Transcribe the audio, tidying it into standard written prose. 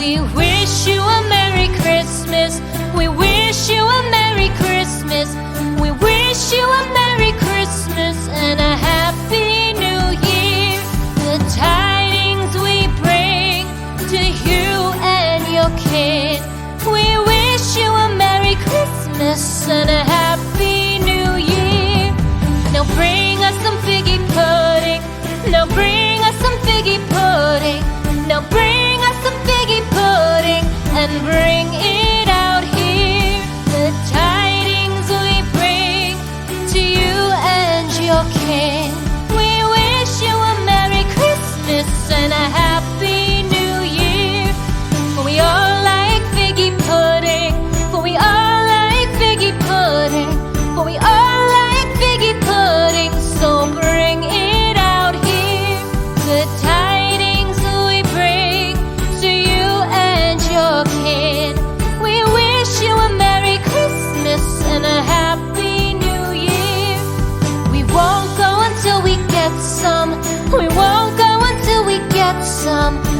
We wish you a Merry Christmas. We wish you a Merry Christmas. We wish you a Merry Christmas and a Happy New Year. The tidings we bring to you and your kin. We wish you a Merry Christmas and a Happy New Year. Now bring us some figgy pudding. Now bring us some figgy pudding. Now bring us some figgy pudding and bring it out here. The tidings we bring to you and your kin. We wish you a Merry Christmas and a Happy New Year. For we all like figgy pudding. For we all like figgy pudding. For we all like figgy pudding. So bring it out here. The tidings we bring to you and your kin. We wish you a Merry Christmas and a Happy New Year. We won't go until we get some. We won't go until we get some.